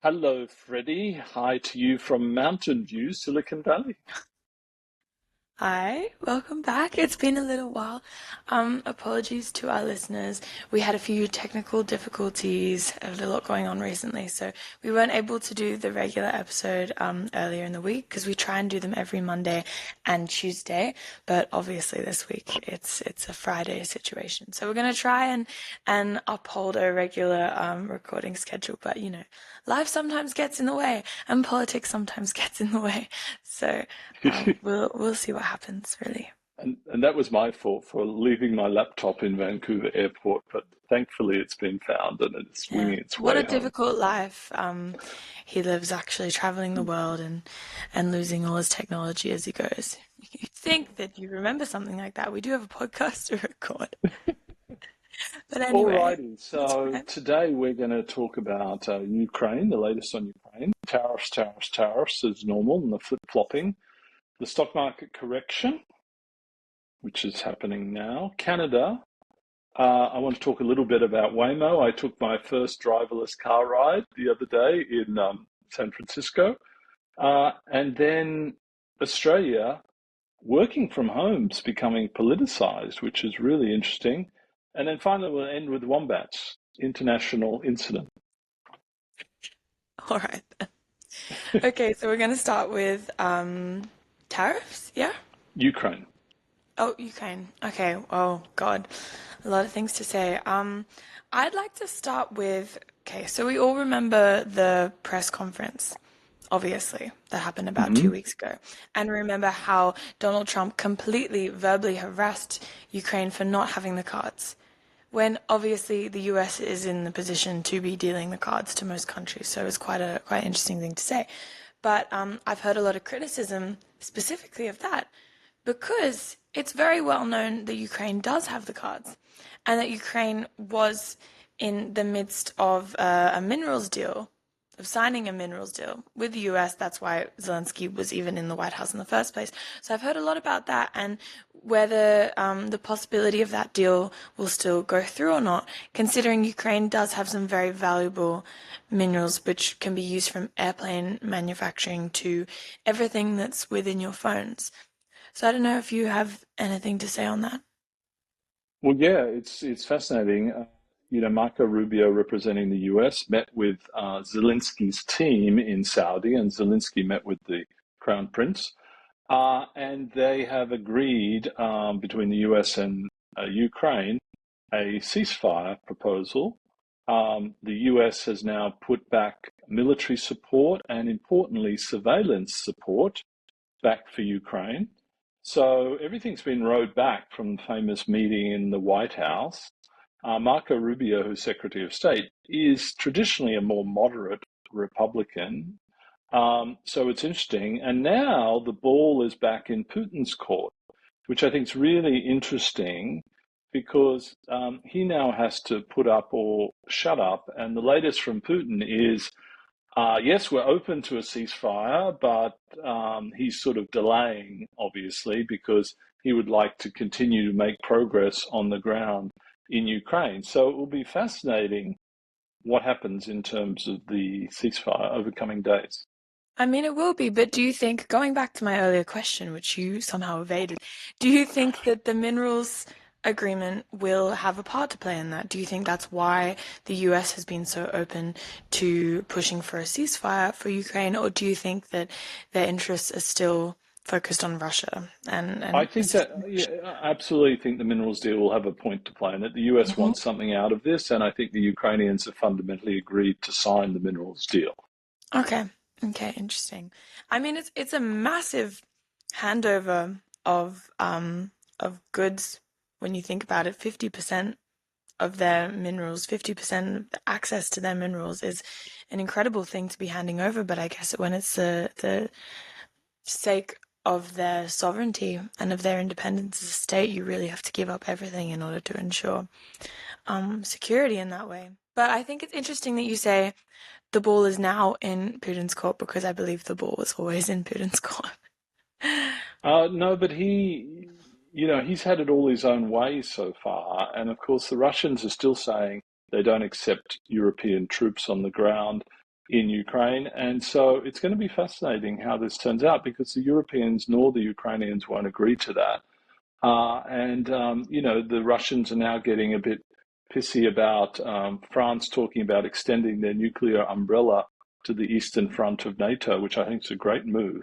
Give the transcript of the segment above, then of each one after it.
Hello, Freddie. Hi to you from Mountain View, Silicon Valley. Hi, welcome back. It's been a little while. Apologies to our listeners. We had a few technical difficulties, a lot going on recently, so we weren't able to do the regular episode earlier in the week because we try and do them every Monday and Tuesday. But obviously this week it's a Friday situation, so we're gonna try and uphold a regular recording schedule. But life sometimes gets in the way, and politics sometimes gets in the way. So. We'll see what happens, really. And that was my fault for leaving my laptop in Vancouver Airport, but thankfully it's been found and it's Yeah. winging its What a way home. difficult life. He lives actually traveling the world and losing all his technology as he goes. You'd think that you remember something like that. We do have a podcast to record. But anyway, Alrighty, that's so right. today we're going to talk about Ukraine, the latest on Ukraine. Tariffs, tariffs, tariffs as normal, and the flip-flopping. The stock market correction, which is happening now. Canada. I want to talk a little bit about Waymo. I took my first driverless car ride the other day in San Francisco. And then Australia, working from home's becoming politicized, which is really interesting. And then finally, we'll end with wombats, international incident. All right. Okay, so we're going to start with tariffs, yeah? Ukraine. Oh, Ukraine. Okay. Oh, God. A lot of things to say. I'd like to start with, okay, so we all remember the press conference, obviously, that happened about Hmm. 2 weeks ago. And remember how Donald Trump completely verbally harassed Ukraine for not having the cards, when obviously the US is in the position to be dealing the cards to most countries. So it's quite interesting thing to say. But I've heard a lot of criticism specifically of that because it's very well known that Ukraine does have the cards and that Ukraine was in the midst of a minerals deal, of signing a minerals deal with the US. That's why Zelensky was even in the White House in the first place. So I've heard a lot about that and whether the possibility of that deal will still go through or not, considering Ukraine does have some very valuable minerals which can be used from airplane manufacturing to everything that's within your phones. So I don't know if you have anything to say on that. Well, yeah, it's fascinating. Marco Rubio, representing the US, met with Zelensky's team in Saudi, and Zelensky met with the Crown Prince. And they have agreed between the US and Ukraine a ceasefire proposal. The US has now put back military support and, importantly, surveillance support back for Ukraine. So everything's been rowed back from the famous meeting in the White House. Marco Rubio, who's Secretary of State, is traditionally a more moderate Republican. So it's interesting. And now the ball is back in Putin's court, which I think is really interesting because he now has to put up or shut up. And the latest from Putin is yes, we're open to a ceasefire, but he's sort of delaying, obviously, because he would like to continue to make progress on the ground in Ukraine. So it will be fascinating what happens in terms of the ceasefire over coming days. I mean, it will be, but do you think, going back to my earlier question, which you somehow evaded, do you think that the minerals agreement will have a part to play in that? Do you think that's why the US has been so open to pushing for a ceasefire for Ukraine, or do you think that their interests are still focused on Russia I and think that, assisting yeah, Russia? I absolutely think the minerals deal will have a point to play, and that the US Mhm. wants something out of this, and I think the Ukrainians have fundamentally agreed to sign the minerals deal. Okay. Okay, interesting. I mean, it's a massive handover of goods when you think about it. 50% of their minerals, 50% of the access to their minerals is an incredible thing to be handing over, but I guess when it's the sake of their sovereignty and of their independence as a state, you really have to give up everything in order to ensure security in that way. But I think it's interesting that you say the ball is now in Putin's court because I believe the ball was always in Putin's court. No, but he's had it all his own way so far. And of course, the Russians are still saying they don't accept European troops on the ground. in Ukraine. And so it's going to be fascinating how this turns out because the Europeans nor the Ukrainians won't agree to that. The Russians are now getting a bit pissy about France talking about extending their nuclear umbrella to the eastern front of NATO, which I think is a great move.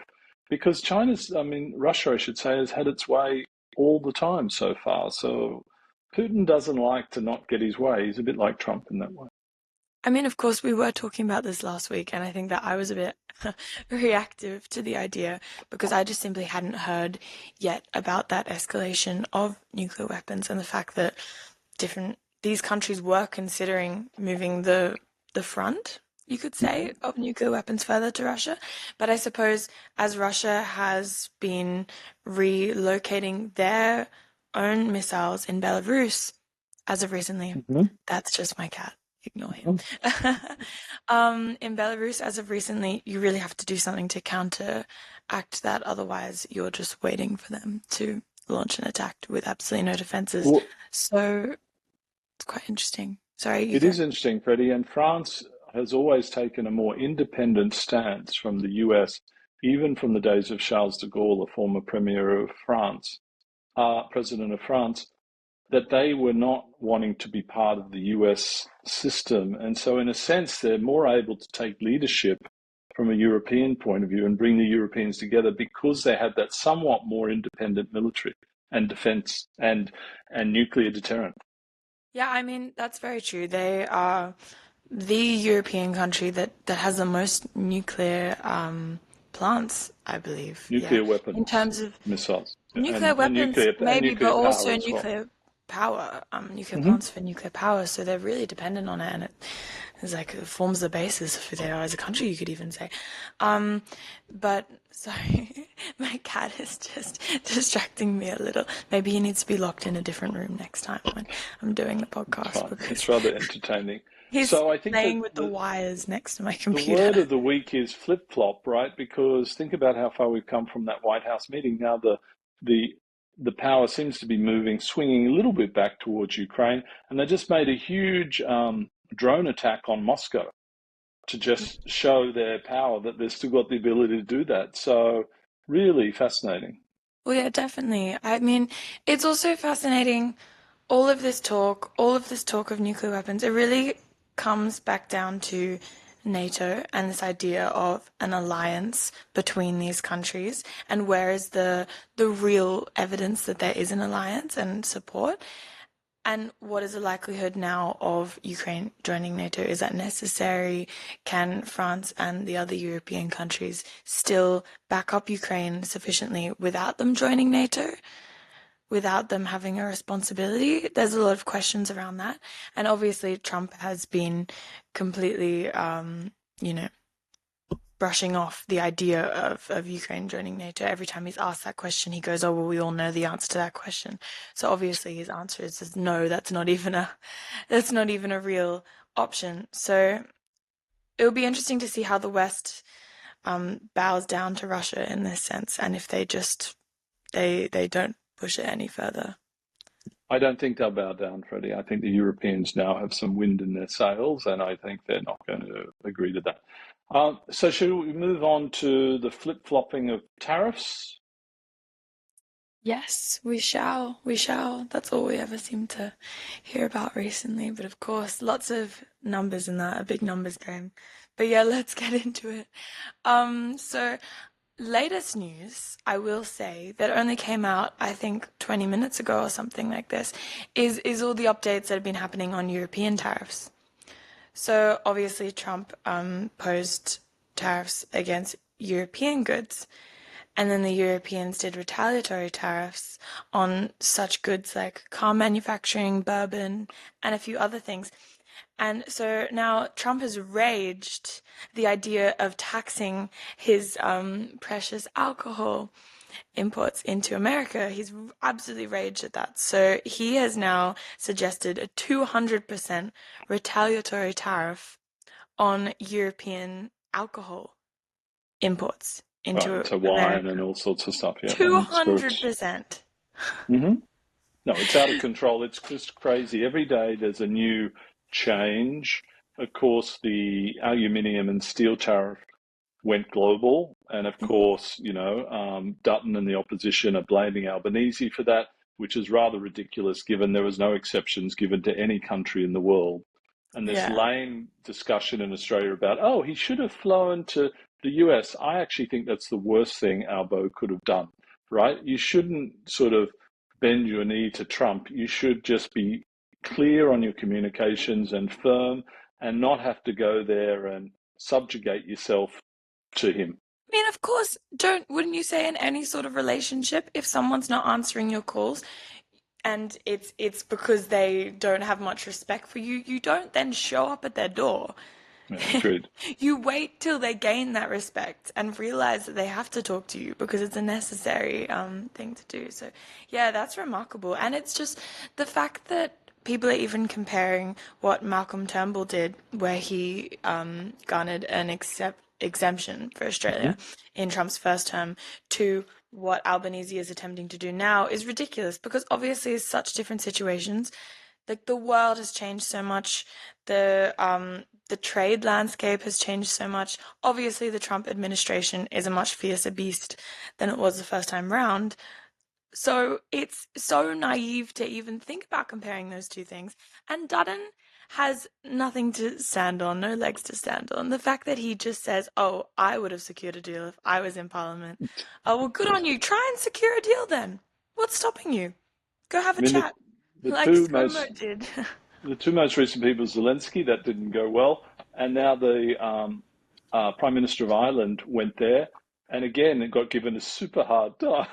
Because Russia, I should say, has had its way all the time so far. So Putin doesn't like to not get his way. He's a bit like Trump in that way. I mean, of course, we were talking about this last week, and I think that I was a bit reactive to the idea because I just simply hadn't heard yet about that escalation of nuclear weapons and the fact that these countries were considering moving the front, you could say, of nuclear weapons further to Russia. But I suppose as Russia has been relocating their own missiles in Belarus as of recently, that's just my cat. Ignore him. In Belarus, as of recently, you really have to do something to counteract that. Otherwise, you're just waiting for them to launch an attack with absolutely no defenses. Well, So it's quite interesting. Sorry, it is interesting, Freddie, and France has always taken a more independent stance from the US, even from the days of Charles de Gaulle, the former premier of France, president of France, that they were not wanting to be part of the US system. And so, in a sense, they're more able to take leadership from a European point of view and bring the Europeans together because they had that somewhat more independent military and defense and nuclear deterrent. Yeah, I mean, that's very true. They are the European country that has the most nuclear plants, I believe. Yeah. Nuclear In terms weapons, of missiles, nuclear weapons, and maybe, but nuclear power also as well. nuclear Mm-hmm. plants for nuclear power. So they're really dependent on it, and it forms the basis of who they are as a country, you could even say. But sorry, my cat is just distracting me a little. Maybe he needs to be locked in a different room next time when I'm doing the podcast because It's rather entertaining. he's So I think playing that with the wires next to my the word computer. of the week is flip-flop, right? Because think about how far we've come from that White House meeting. Now the the power seems to be swinging a little bit back towards Ukraine, and they just made a huge drone attack on Moscow to just show their power that they've still got the ability to do that. So really fascinating. Well, yeah, definitely. I mean, it's also fascinating, all of this talk of nuclear weapons, it really comes back down to NATO and this idea of an alliance between these countries, and where is the real evidence that there is an alliance and support? And what is the likelihood now of Ukraine joining NATO? Is that necessary? Can France and the other European countries still back up Ukraine sufficiently without them joining NATO? Without them having a responsibility? There's a lot of questions around that. And obviously, Trump has been completely, brushing off the idea of Ukraine joining NATO. Every time he's asked that question, he goes, "Oh, well, we all know the answer to that question." So obviously his answer is no, that's not even a real option. So it'll be interesting to see how the West bows down to Russia in this sense, and if they don't push it any further. I don't think they'll bow down, Freddie. I think the Europeans now have some wind in their sails, and I think they're not going to agree to that. So should we move on to the flip-flopping of tariffs? Yes, we shall. We shall. That's all we ever seem to hear about recently. But of course, lots of numbers in that, a big numbers game. But yeah, let's get into it. So latest news, I will say, that only came out, I think, 20 minutes ago or something like this, is all the updates that have been happening on European tariffs. So obviously Trump posed tariffs against European goods, and then the Europeans did retaliatory tariffs on such goods like car manufacturing, bourbon, and a few other things. And so now Trump has raged the idea of taxing his precious alcohol imports into America. He's absolutely raged at that. So he has now suggested a 200% retaliatory tariff on European alcohol imports Right, into so wine and America. all sorts of stuff, yeah, and spirits. 200%. Hmm. No, it's out of control. It's just crazy. Every day there's a new change. of course, the aluminium and steel tariff went global. And of course, Dutton and the opposition are blaming Albanese for that, which is rather ridiculous given there was no exceptions given to any country in the world. And this Yeah. lame discussion in Australia about, oh, he should have flown to the US. I actually think that's the worst thing Albo could have done, right? You shouldn't sort of bend your knee to Trump. You should just be clear on your communications and firm and not have to go there and subjugate yourself to him. I mean, of course, wouldn't you say in any sort of relationship, if someone's not answering your calls and it's because they don't have much respect for you, you don't then show up at their door. Yeah, agreed. You wait till they gain that respect and realize that they have to talk to you because it's a necessary thing to do. So, yeah, that's remarkable. And it's just the fact that people are even comparing what Malcolm Turnbull did, where he garnered an exemption for Mm-hmm. Australia in Trump's first term, to what Albanese is attempting to do now is ridiculous because obviously it's such different situations. Like the world has changed so much, the trade landscape has changed so much. Obviously, the Trump administration is a much fiercer beast than it was the first time round. So it's so naive to even think about comparing those two things. And Dutton has nothing to stand on, no legs to stand on. The fact that he just says, "Oh, I would have secured a deal if I was in Parliament." Oh, well, good on you. Try and secure a deal then. What's stopping you? Go have I a mean, chat, the like two most ScoMo did. the two most recent people, Zelensky, that didn't go well, and now the Prime Minister of Ireland went there, and again, it got given a super hard time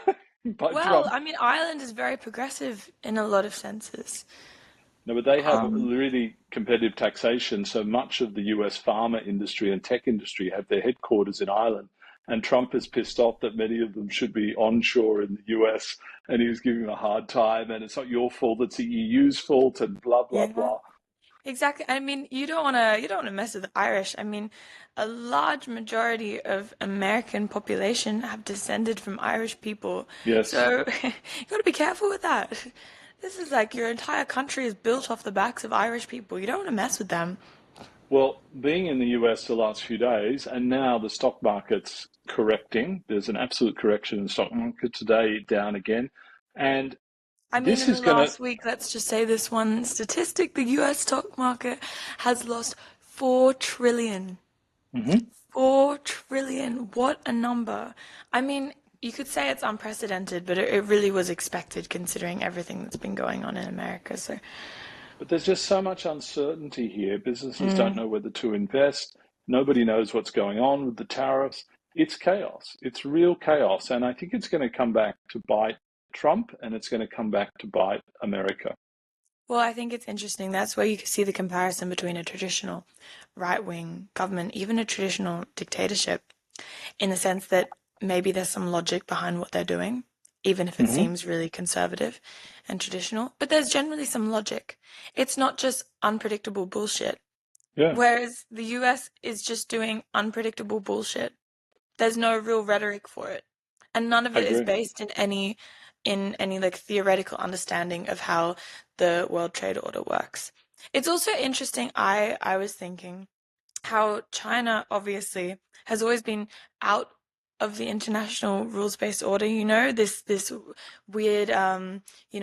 by Well, Trump. I mean, Ireland is very progressive in a lot of senses. No, but they have Um, really competitive taxation. So much of the US pharma industry and tech industry have their headquarters in Ireland. And Trump is pissed off that many of them should be onshore in the US. And he was giving them a hard time. And it's not your fault, it's the EU's fault, and blah, blah, yeah. blah. Exactly. I mean, you don't want to mess with the Irish. I mean, a large majority of American population have descended from Irish people. Yes. So you got to be careful with that. This is like your entire country is built off the backs of Irish people. You don't want to mess with them. Well, being in the US the last few days, and now the stock market's correcting, there's an absolute correction in the stock market today, down again. And I mean, this in the is going to, last week, let's just say this one statistic, the US stock market has lost 4 trillion. Mhm. 4 trillion. What a number. I mean, you could say it's unprecedented, but it really was expected considering everything that's been going on in America. So, But there's just so much uncertainty here. Businesses don't mm. know whether to invest. Nobody knows what's going on with the tariffs. It's chaos. It's real chaos. And I think it's going to come back to bite Trump and it's going to come back to bite America. Well, I think it's interesting. That's where you can see the comparison between a traditional right-wing government, even a traditional dictatorship, in the sense that maybe there's some logic behind what they're doing, even if it Hmm. seems really conservative and traditional. But there's generally some logic. It's not just unpredictable bullshit. Yeah, Whereas the US is just doing unpredictable bullshit. There's no real rhetoric for it. And none of I it is agree. based in any like theoretical understanding of how the World Trade Order works. It's also interesting, I was thinking how China obviously has always been out of the international rules-based order, this weird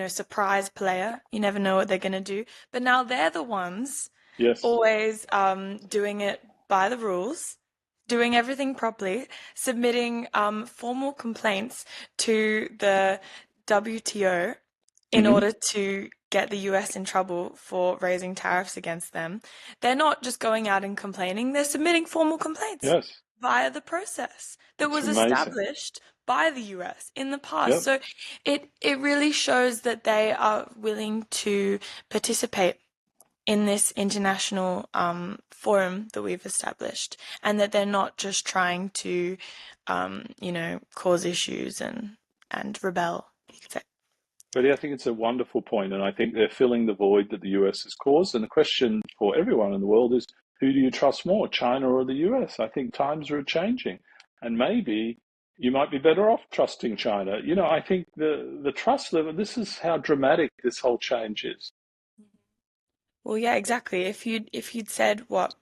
surprise player. You never know what they're gonna do. But now they're the ones Yes, always doing it by the rules, doing everything properly, submitting formal complaints to the WTO in hmm, order to get the US in trouble for raising tariffs against them. They're not just going out and complaining, they're submitting formal complaints yes. via the process that It's was amazing. established by the US in the past. Yep. So it really shows that they are willing to participate in this international forum that we've established, and that they're not just trying to, cause issues and rebel, you could say. But yeah, I think it's a wonderful point, and I think they're filling the void that the US has caused. And the question for everyone in the world is, who do you trust more, China or the US? I think times are changing, and maybe you might be better off trusting China. I think the trust level. This is how dramatic this whole change is. Well, yeah, exactly. If you'd said what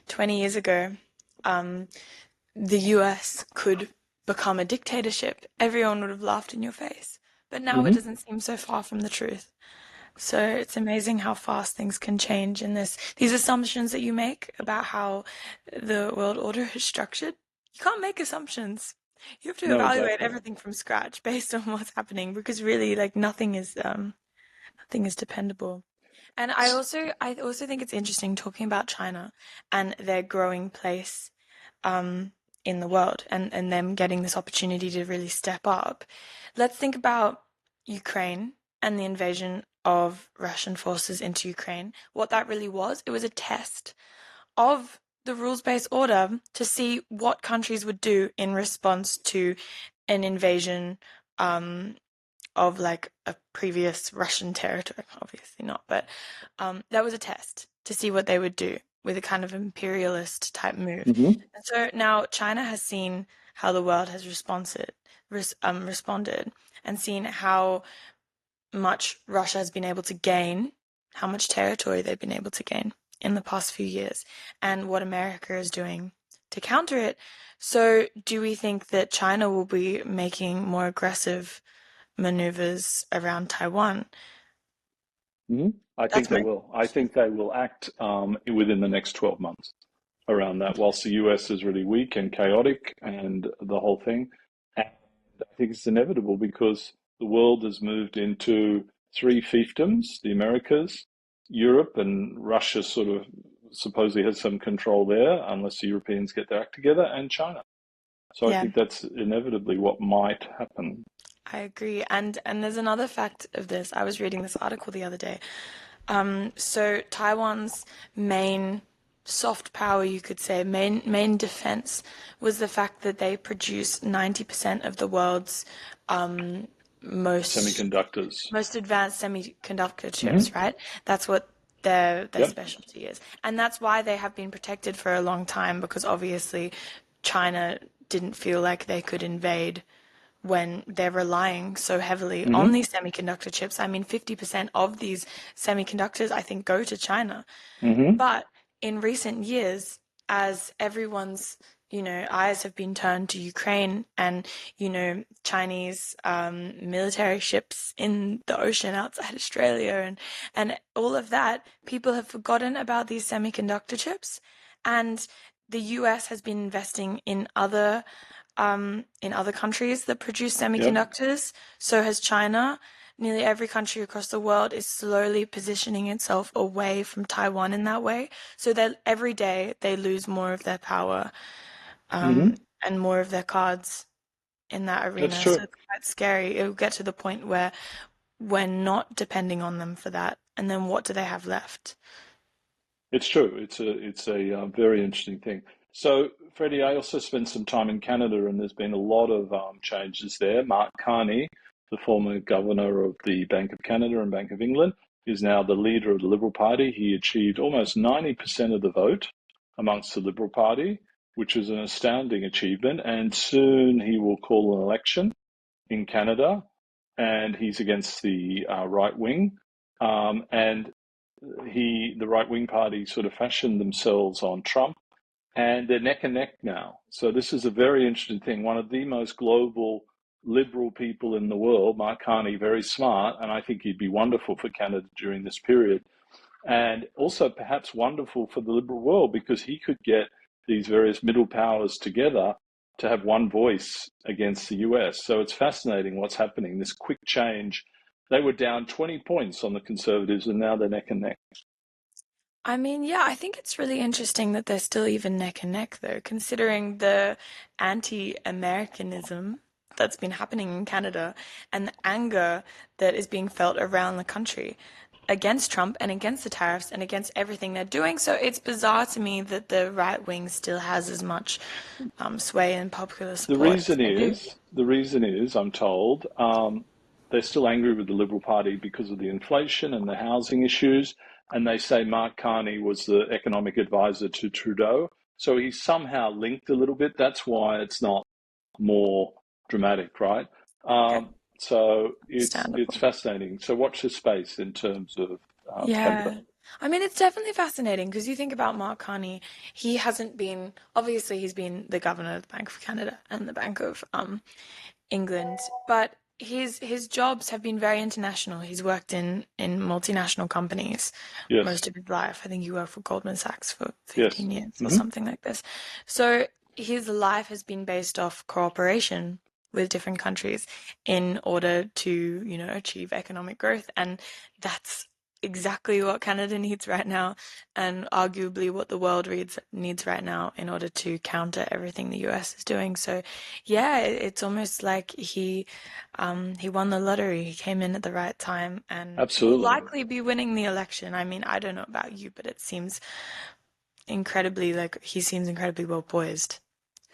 20 years ago, um, the US could become a dictatorship, everyone would have laughed in your face. But now it Hmm. doesn't seem so far from the truth. So it's amazing how fast things can change in these assumptions that you make about how the world order is structured. You can't make assumptions. You have to No, evaluate exactly. everything from scratch based on what's happening because really like nothing is dependable. And I also think it's interesting talking about China and their growing place um, in the world and them getting this opportunity to really step up. Let's think about Ukraine and the invasion of Russian forces into Ukraine. What that really was, it was a test of the rules-based order to see what countries would do in response to an invasion um, of like a previous Russian territory. Obviously not, but that was a test to see what they would do with a kind of imperialist type move. Hmm. And so now China has seen how the world has responded and seen how much Russia has been able to gain, how much territory they've been able to gain in the past few years, and what America is doing to counter it. So, do we think that China will be making more aggressive maneuvers around Taiwan? Hmm. I think That's they my will. I question. think they will act within the next 12 months around that, whilst the US is really weak and chaotic and the whole thing. And I think it's inevitable because the world has moved into three fiefdoms, the Americas, Europe, and Russia sort of supposedly has some control there, unless the Europeans get their act together, and China. So I Yeah, think that's inevitably what might happen. I agree. And there's another fact of this. I was reading this article the other day. So Taiwan's main soft power, you could say, main defense was the fact that they produce 90% of the world's um, most Semiconductors. most advanced semiconductor chips, Hmm. right? That's what their Yep. specialty is. And that's why they have been protected for a long time because obviously China didn't feel like they could invade when they're relying so heavily on Hmm. these semiconductor chips. I mean, 50% of these semiconductors, I think, go to China. Hmm. But in recent years, as everyone's, eyes have been turned to Ukraine and, Chinese military ships in the ocean outside Australia and all of that, people have forgotten about these semiconductor chips. And the US has been investing in other countries that produce Yep. semiconductors. So has China. Nearly every country across the world is slowly positioning itself away from Taiwan in that way. So that every day they lose more of their power Hmm. and more of their cards in that That's arena. So true. it's quite scary. It will get to the point where we're not depending on them for that. And then what do they have left? It's true. It's a very interesting thing. So, Freddie, I also spent some time in Canada, and there's been a lot of changes there. Mark Carney, the former governor of the Bank of Canada and Bank of England, is now the leader of the Liberal Party. He achieved almost 90% of the vote amongst the Liberal Party, which is an astounding achievement. And soon he will call an election in Canada, and he's against the right wing. And the right wing party sort of fashioned themselves on Trump, and they're neck and neck now. So this is a very interesting thing. One of the most global liberal people in the world, Mark Carney, very smart, and I think he'd be wonderful for Canada during this period, and also perhaps wonderful for the liberal world because he could get these various middle powers together to have one voice against the US. So it's fascinating what's happening, this quick change. They were down 20 points on the Conservatives, and now they're neck and neck. I mean, yeah, I think it's really interesting that they're still even neck and neck, though, considering the anti-Americanism that's been happening in Canada and the anger that is being felt around the country against Trump and against the tariffs and against everything they're doing. So it's bizarre to me that the right wing still has as much sway and popular The support as reason they do. is, the reason is, I'm told, they're still angry with the Liberal Party because of the inflation and the housing issues, and they say Mark Carney was the economic advisor to Trudeau, so he's somehow linked a little bit. That's why it's not more dramatic, right? Okay, So it's understandable. fascinating. So watch this space in terms of Canada. Yeah. I mean, it's definitely fascinating because you think about Mark Carney, he hasn't been, obviously, he's been the governor of the Bank of Canada and the Bank of England, but his jobs have been very international. He's worked in multinational companies Yes, most of his life. I think he worked for Goldman Sachs for yes. 15 years or Hmm. something like this. So his life has been based off cooperation with different countries in order to, achieve economic growth. And that's exactly what Canada needs right now, and arguably what the world needs right now in order to counter everything the US is doing. So yeah, it's almost like he won the lottery. He came in at the right time and will Absolutely. likely be winning the election. I mean, I don't know about you, but it seems incredibly like he seems incredibly well poised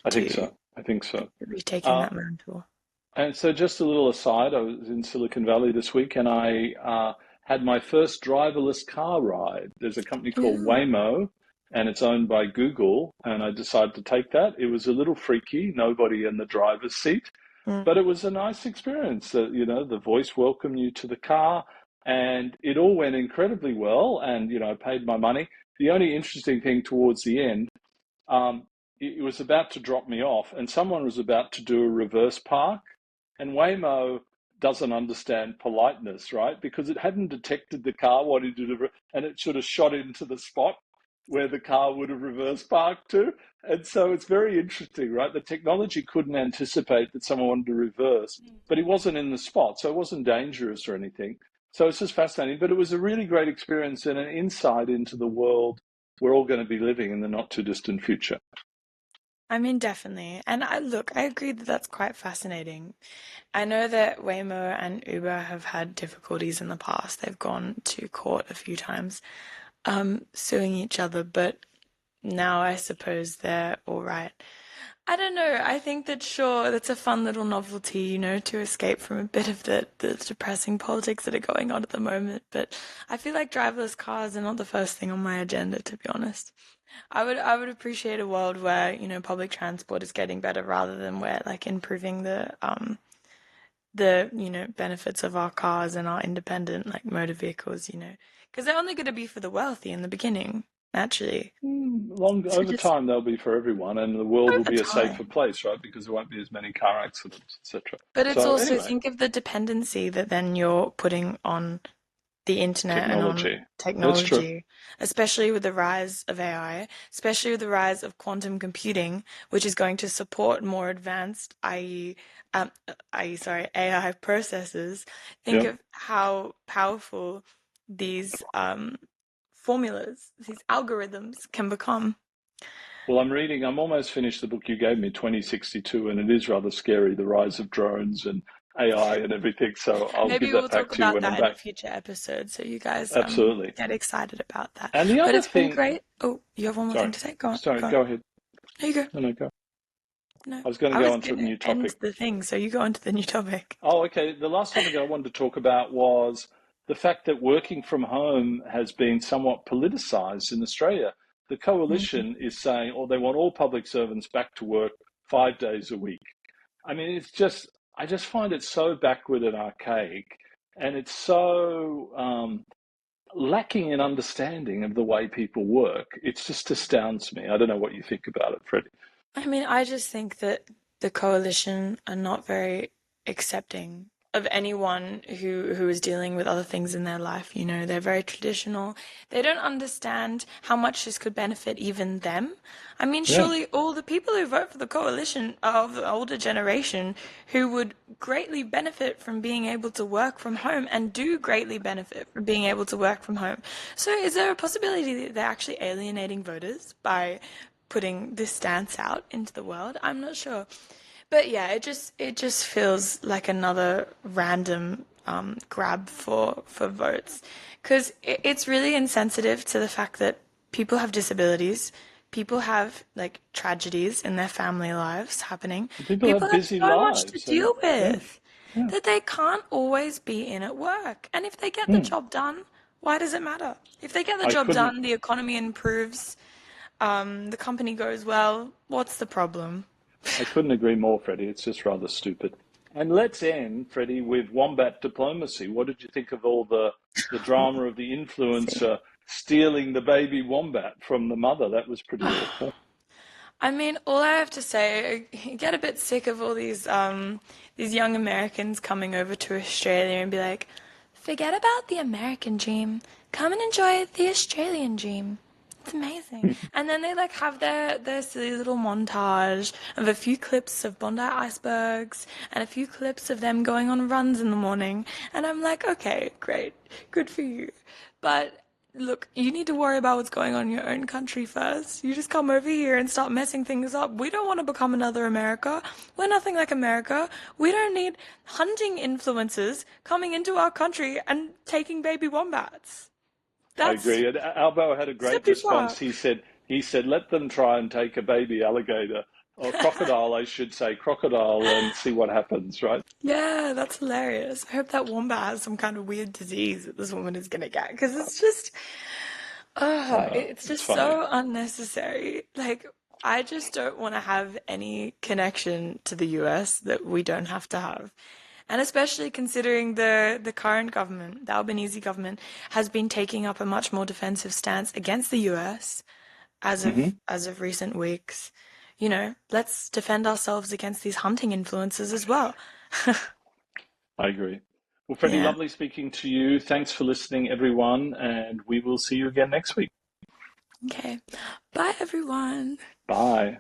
I think to so. I think so. be taking Uh, that mantle. and so, just a little aside, I was in Silicon Valley this week, and I had my first driverless car ride. There's a company called Yeah. Waymo, and it's owned by Google, and I decided to take that. It was a little freaky, nobody in the driver's seat, Mm. but it was a nice experience. The voice welcomed you to the car, and it all went incredibly well. And I paid my money. The only interesting thing towards the end, um, it was about to drop me off, and someone was about to do a reverse park, and Waymo doesn't understand politeness, right? Because it hadn't detected the car wanting to do, and it sort of shot into the spot where the car would have reverse parked to. And so it's very interesting, right? The technology couldn't anticipate that someone wanted to reverse, but he wasn't in the spot, so it wasn't dangerous or anything. So it's just fascinating. But it was a really great experience and an insight into the world we're all going to be living in the not too distant future. I mean, definitely. And I agree that that's quite fascinating. I know that Waymo and Uber have had difficulties in the past. They've gone to court a few times, suing each other, but now I suppose they're all right. I don't know. I think that sure, that's a fun little novelty, to escape from a bit of the depressing politics that are going on at the moment. But I feel like driverless cars are not the first thing on my agenda, to be honest. I would appreciate a world where, public transport is getting better rather than where like improving the benefits of our cars and our independent like motor vehicles, because they're only going to be for the wealthy in the beginning, naturally. Long So over just time, they'll be for everyone, and the world will over be a safer time. place, right? Because there won't be as many car accidents, etc. But it's So also, anyway, think of the dependency that then you're putting on the internet and on technology. That's true. technology, especially with the rise of AI, especially with the rise of quantum computing, which is going to support more advanced, AI processes. Think Yep. of how powerful these formulas, these algorithms can become. Well, I'm almost finished the book you gave me, 2062, and it is rather scary, the rise of drones and AI and everything. So I'll Maybe give we'll that back talk to you about when I'm that in a back. future episode, so you guys Absolutely. get excited about that. And the But other it's been thing, great. Oh, you have one more thing sorry, to say? Go on, sorry, go on. go ahead. There you go. No, no, go. No, I was going to I go was on to a gonna new end topic. the thing, so you go on to the new topic. Oh, okay. The last topic I wanted to talk about was the fact that working from home has been somewhat politicized in Australia. The Mm. coalition is saying, oh, they want all public servants back to work 5 days a week. I mean, I just find it so backward and archaic, and it's so lacking in understanding of the way people work. It just astounds me. I don't know what you think about it, Freddie. I mean, I just think that the coalition are not very accepting of anyone who is dealing with other things in their life. They're very traditional. They don't understand how much this could benefit even them. I mean, Yeah. surely all the people who vote for the coalition are of the older generation who would greatly benefit from being able to work from home and do greatly benefit from being able to work from home. So is there a possibility that they're actually alienating voters by putting this stance out into the world? I'm not sure. But yeah, it just feels like another random grab for votes, because it's really insensitive to the fact that people have disabilities, people have like tragedies in their family lives happening, People people have have busy so much to lives, and deal yeah, with yeah. that they can't always be in at work. And if they get the Hmm. job done, why does it matter? If they get the I job couldn't done, the economy improves, the company goes well, what's the problem? I couldn't agree more, Freddie. It's just rather stupid. And let's end, Freddie, with wombat diplomacy. What did you think of all the drama of the See. influencer stealing the baby wombat from the mother. That was pretty awful. I mean, all I have to say, I get a bit sick of all these young Americans coming over to Australia and be like, forget about the American dream. Come and enjoy the Australian dream. It's amazing. And then they like have their silly little montage of a few clips of Bondi icebergs and a few clips of them going on runs in the morning. And I'm like, okay, great. Good for you. But look, you need to worry about what's going on in your own country first. You just come over here and start messing things up. We don't want to become another America. We're nothing like America. We don't need hunting influencers coming into our country and taking baby wombats. I That's agree. And Albo had a great step too response. far. He said, let them try and take a baby alligator or crocodile, I should say, crocodile, and see what happens, right? Yeah, that's hilarious. I hope that wombat has some kind of weird disease that this woman is gonna get because it's just, it's It's just funny. so unnecessary. Like, I just don't want to have any connection to the US that we don't have to have. And especially considering the current government, the Albanese government, has been taking up a much more defensive stance against the US Hmm. as of recent weeks. You know, let's defend ourselves against these hunting influences as well. I agree. Well, Freddie, Yeah. lovely speaking to you. Thanks for listening, everyone, and we will see you again next week. Okay. Bye, everyone. Bye.